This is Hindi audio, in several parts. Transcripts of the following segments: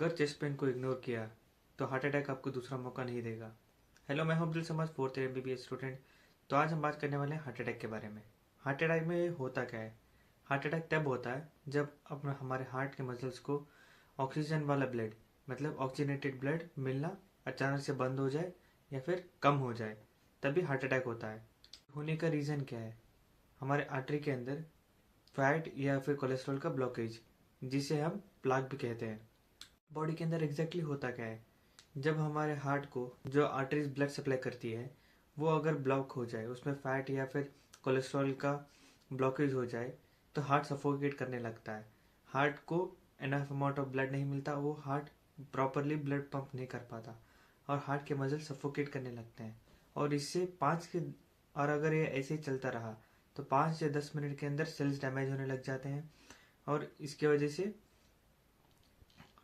अगर चेस्ट पेन को इग्नोर किया तो हार्ट अटैक आपको दूसरा मौका नहीं देगा। हेलो, मैं हूं Abdul Samad, fourth year MBBS student. तो आज हम बात करने वाले हैं हार्ट अटैक के बारे में। हार्ट अटैक में होता क्या है? हार्ट अटैक तब होता है जब अपना हमारे हार्ट के मसल्स को ऑक्सीजन वाला ब्लड, मतलब ऑक्सीजनेटेड ब्लड मिलना अचानक से बंद हो जाए या फिर कम हो जाए, तभी हार्ट अटैक होता है। होने का रीज़न क्या है? हमारे आर्टरी के अंदर फैट या फिर कोलेस्ट्रॉल का ब्लॉकेज, जिसे हम प्लाक भी कहते हैं। बॉडी के अंदर एग्जैक्टली होता क्या है? जब हमारे हार्ट को जो आर्टरीज ब्लड सप्लाई करती है वो अगर ब्लॉक हो जाए, उसमें फैट या फिर कोलेस्ट्रॉल का ब्लॉकेज हो जाए, तो हार्ट सफोकेट करने लगता है। हार्ट को एनफ अमाउंट ऑफ ब्लड नहीं मिलता, वो हार्ट प्रॉपरली ब्लड पंप नहीं कर पाता और हार्ट के मसल सफोकेट करने लगते हैं। और इससे और अगर ये ऐसे ही चलता रहा तो 5 से 10 मिनट के अंदर सेल्स डैमेज होने लग जाते हैं और इसके वजह से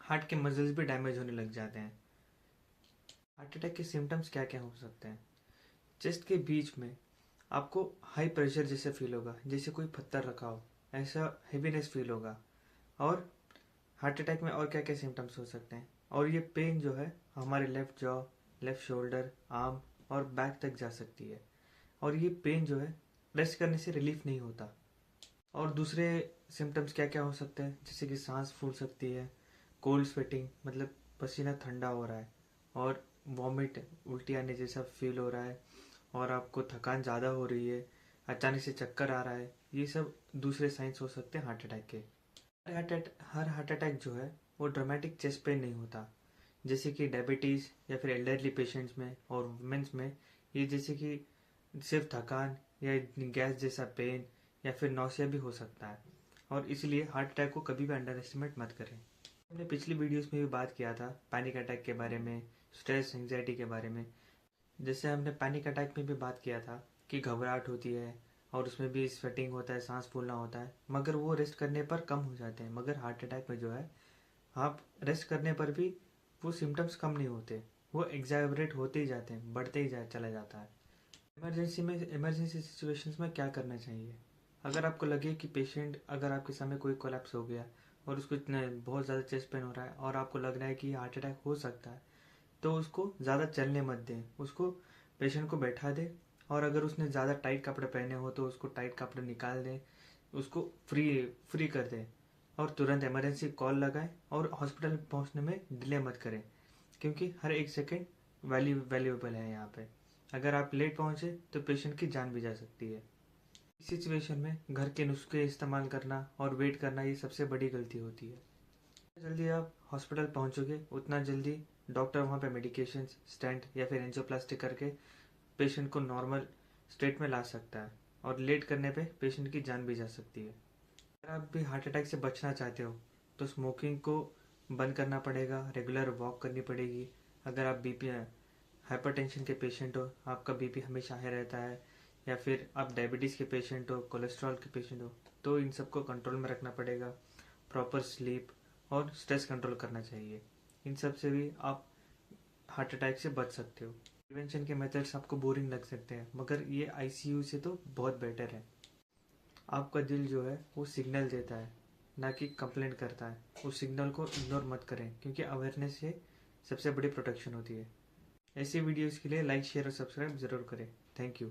हार्ट के मसल्स भी डैमेज होने लग जाते हैं। हार्ट अटैक के सिम्टम्स क्या क्या हो सकते हैं? चेस्ट के बीच में आपको हाई प्रेशर जैसे फील होगा, जैसे कोई पत्थर रखा हो, ऐसा हेवीनेस फील होगा। और हार्ट अटैक में और क्या क्या सिम्टम्स हो सकते हैं? और ये पेन जो है हमारे left jaw, left shoulder, arm और बैक तक जा सकती है। और ये पेन जो है रेस्ट करने से रिलीफ नहीं होता। और दूसरे सिम्टम्स क्या क्या हो सकते हैं? जैसे कि सांस फूल सकती है, कोल्ड स्वेटिंग मतलब पसीना ठंडा हो रहा है, और वॉमिट, उल्टी आने जैसा फील हो रहा है, और आपको थकान ज़्यादा हो रही है, अचानक से चक्कर आ रहा है। ये सब दूसरे साइंस हो सकते हैं हार्ट अटैक के। हर हार्ट अटैक जो है वो ड्रामेटिक चेस्ट पेन नहीं होता। जैसे कि डायबिटीज़ या फिर एल्डरली पेशेंट्स में और वुमेंस में ये जैसे कि सिर्फ थकान या गैस जैसा पेन या फिर नौसिया भी हो सकता है। और इसलिए हार्ट अटैक को कभी भी अंडर एस्टिमेट मत करें। हमने पिछली वीडियोस में भी बात किया था पैनिक अटैक के बारे में, स्ट्रेस एंजाइटी के बारे में। जैसे हमने पैनिक अटैक में भी बात किया था कि घबराहट होती है और उसमें भी स्वेटिंग होता है, सांस फूलना होता है, मगर वो रेस्ट करने पर कम हो जाते हैं। मगर हार्ट अटैक में जो है आप रेस्ट करने पर भी वो सिम्टम्स कम नहीं होते, वो एग्जैवरेट होते ही जाते हैं, बढ़ते ही चला जाता है। इमरजेंसी सिचुएशंस में क्या करना चाहिए? अगर आपको लगे कि पेशेंट, अगर आपके सामने कोई कोलैप्स हो गया और उसको इतने बहुत ज़्यादा चेस्ट पेन हो रहा है और आपको लग रहा है कि हार्ट अटैक हो सकता है, तो उसको ज़्यादा चलने मत दें, उसको पेशेंट को बैठा दें। और अगर उसने ज़्यादा टाइट कपड़े पहने हो तो उसको टाइट कपड़े निकाल दें, उसको फ्री फ्री कर दें और तुरंत इमरजेंसी कॉल लगाएं और हॉस्पिटल पहुंचने में डिले मत करें, क्योंकि हर एक सेकेंड वैल्यूएबल है यहाँ पे। अगर आप लेट पहुंचे तो पेशेंट की जान भी जा सकती है। इस सिचुएशन में घर के नुस्खे इस्तेमाल करना और वेट करना, ये सबसे बड़ी गलती होती है। जितना जल्दी आप हॉस्पिटल पहुंचोगे उतना जल्दी डॉक्टर वहाँ पे मेडिकेशंस, स्टेंट या फिर एंजियोप्लास्टी करके पेशेंट को नॉर्मल स्टेट में ला सकता है। और लेट करने पे पेशेंट की जान भी जा सकती है। अगर आप भी हार्ट अटैक से बचना चाहते हो तो स्मोकिंग को बंद करना पड़ेगा, रेगुलर वॉक करनी पड़ेगी। अगर आप बीपी हाइपरटेंशन के पेशेंट हो, आपका बीपी हमेशा हाई रहता है, या फिर आप डायबिटीज़ के पेशेंट हो, कोलेस्ट्रॉल के पेशेंट हो, तो इन सबको कंट्रोल में रखना पड़ेगा। प्रॉपर स्लीप और स्ट्रेस कंट्रोल करना चाहिए। इन सब से भी आप हार्ट अटैक से बच सकते हो। प्रिवेंशन के मेथड्स आपको बोरिंग लग सकते हैं, मगर ये ICU से तो बहुत बेटर है। आपका दिल जो है वो सिग्नल देता है, ना कि कंप्लेंट करता है। उस सिग्नल को इग्नोर मत करें, क्योंकि अवेयरनेस से सबसे बड़ी प्रोटेक्शन होती है। ऐसी वीडियोस के लिए लाइक, शेयर और सब्सक्राइब ज़रूर करें। Thank you.